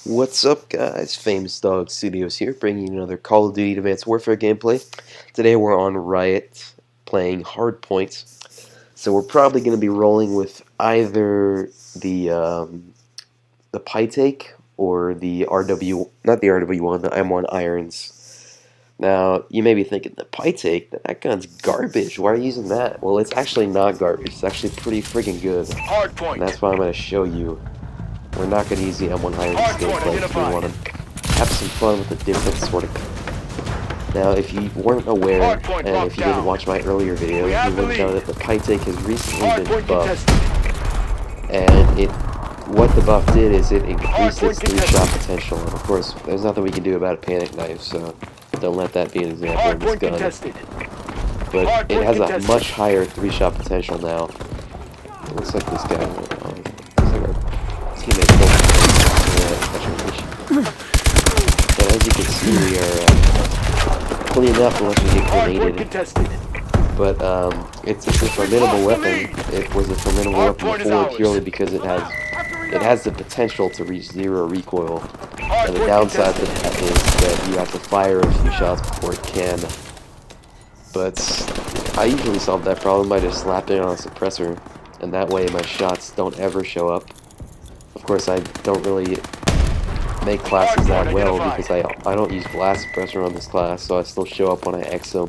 What's up, guys? Famous Dog Studios here, bringing you another Call of Duty Advanced Warfare gameplay. Today we're on Riot, playing Hardpoint. So we're probably going to be rolling with either the pytaek or the RW, not the RW1, the M1 irons. Now, you may be thinking, the pytaek, that gun's garbage. Why are you using that? Well, it's actually not garbage. It's actually pretty friggin' good. And that's why I'm going to show you. We're not going to use the M1 irons gameplay if we want to have some fun with a different sort of. Now, if you weren't aware, and if you didn't watch my earlier video, you would know that the pytaek has recently been buffed. And what the buff did is it increased its 3-shot potential. And of course, there's nothing we can do about a panic knife, so don't let that be an example of this gun. But it has a much higher 3-shot potential now. It looks like this guy. And as you can see, we are cleaning up unless we get grenaded. But it's a formidable weapon. It was a formidable weapon before purely because it has the potential to reach 0 recoil. And the downside to that is that you have to fire a few shots before it can. But I usually solve that problem by just slapping on a suppressor, and that way my shots don't ever show up. Of course, I don't really make classes that well because I don't use blast suppressor on this class, so I still show up when I exo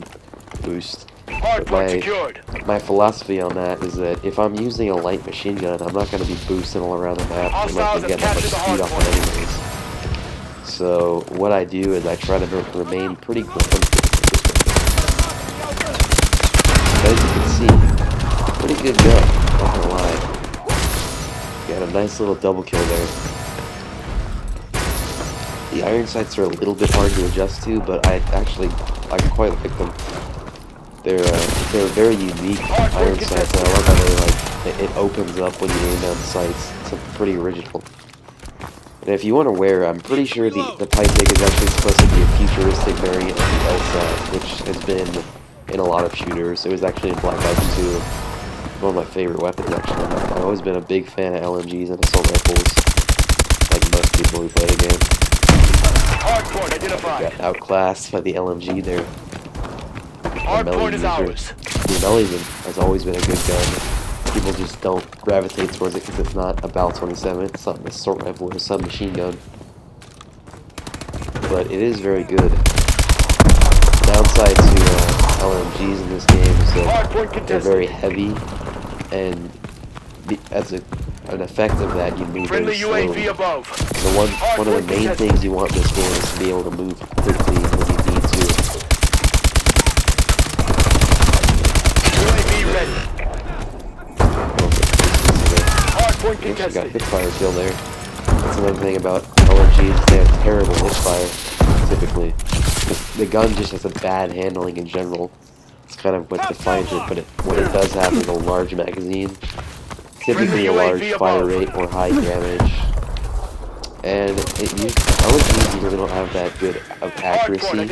boost. But my philosophy on that is that if I'm using a light machine gun, I'm not going to be boosting all around the map. I'm not going to get that much speed off of enemies. So what I do is I try to remain pretty grounded. As you can see, pretty good gun, not gonna lie. Got a nice little double kill there. The iron sights are a little bit hard to adjust to, but I quite like them. They're very unique iron sights, and I love how it opens up when you aim down the sights. It's pretty original. And if you want to wear, I'm pretty sure the pytaek is actually supposed to be a futuristic variant of the LSAT, which has been in a lot of shooters. It was actually in Black Ops 2. One of my favorite weapons, actually. I've always been a big fan of LMGs and assault rifles, like most people who play the game. Got outclassed by the LMG there. The melee has always been a good gun. People just don't gravitate towards it because it's not a Bal 27, it's not an assault rifle or a submachine gun. But it is very good. Downside to LMGs in this game is that they're very heavy, and as an effect of that, you move very slowly. One of the main things you want in this game is to be able to move quickly when you need to. Got hipfire kill there. That's another thing about LMGs, they have terrible hipfire, typically. The gun just has a bad handling in general. It's kind of what defines it, but what it does have is a large magazine, typically a large fire rate or high damage, and LMGs usually don't have that good of accuracy,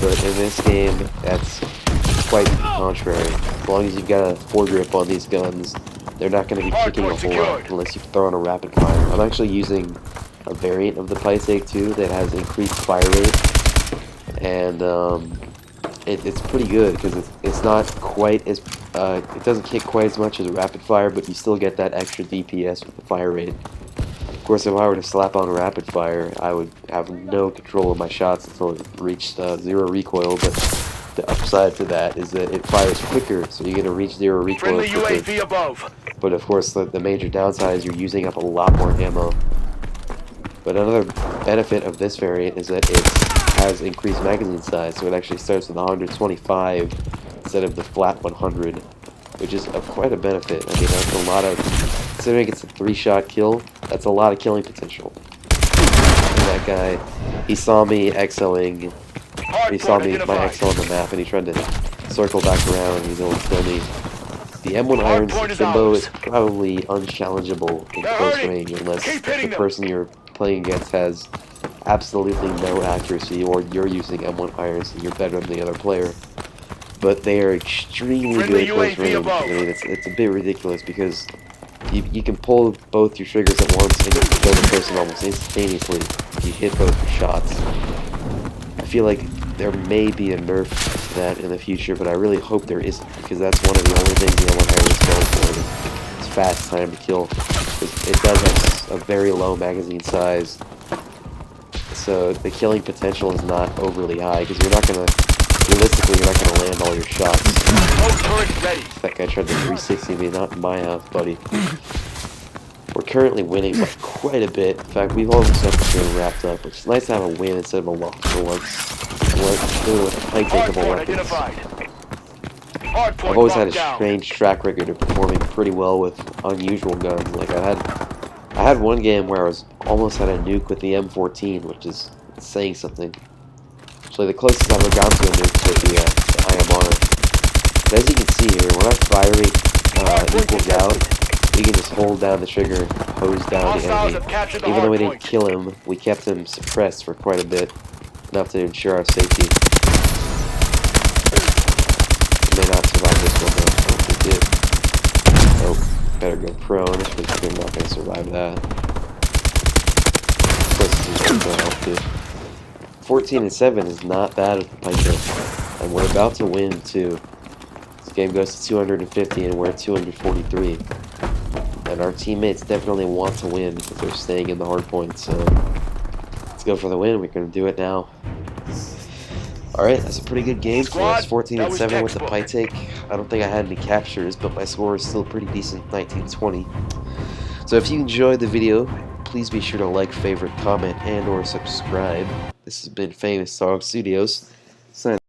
but in this game, that's quite the contrary. As long as you've got a foregrip on these guns, they're not going to be kicking a whole lot unless you throw on a rapid fire. I'm actually using a variant of the pytaek too that has increased fire rate, and it's pretty good because it's not quite as it doesn't kick quite as much as a rapid fire, but you still get that extra DPS with the fire rate. Of course, if I were to slap on rapid fire, I would have no control of my shots until it reached 0 recoil, but the upside to that is that it fires quicker, so you're going to reach 0 recoil quicker. But of course, the major downside is you're using up a lot more ammo. But another benefit of this variant is that it has increased magazine size, so it actually starts with 125 instead of the flat 100, which is quite a benefit. I mean, that's a lot of, considering it's a 3-shot kill, that's a lot of killing potential. And that guy, he saw me exoing. He saw my exo on the map, and he tried to circle back around, and he's able to kill me. The M1 Irons Kimbo is probably unchallengeable in close range unless the person you're playing against has absolutely no accuracy, or you're using M1 Irons and you're better than the other player. But they are extremely good at close range. I mean, it's a bit ridiculous because You can pull both your triggers at once and you can kill the person almost instantaneously if you hit both your shots. I feel like there may be a nerf to that in the future, but I really hope there isn't, because that's one of the only things the M1 is going for. It's fast time to kill. It does have a very low magazine size, so the killing potential is not overly high, because realistically, you're not gonna land all your shots. That guy tried to 360 me, not in my house, buddy. We're currently winning by quite a bit. In fact, we've almost got the game wrapped up. It's nice to have a win instead of a loss for once. With untakeable weapons. I've always had a strange track record of performing pretty well with unusual guns. Like I had one game where I was almost at a nuke with the M14, which is saying something. Actually, the closest I've ever gotten to a nuke with the IMR. But as you can see here, when our fire rate equals out, we can just hold down the trigger and hose down the enemy. Even though we didn't kill him, we kept him suppressed for quite a bit, enough to ensure our safety. We may not survive this one though. I hope we did. Oh, better go prone, because we're not going to survive that. Of course, this is going to help too. 14-7 is not bad with the pytaek, and we're about to win too. This game goes to 250 and we're at 243. And our teammates definitely want to win if they're staying in the hard point, so let's go for the win. We're going to do it now. Alright, that's a pretty good game for us. 14-7 with the pytaek. I don't think I had any captures, but my score is still pretty decent, 19-20. So if you enjoyed the video, please be sure to like, favorite, comment, and or subscribe. This has been Famous Dog Studios.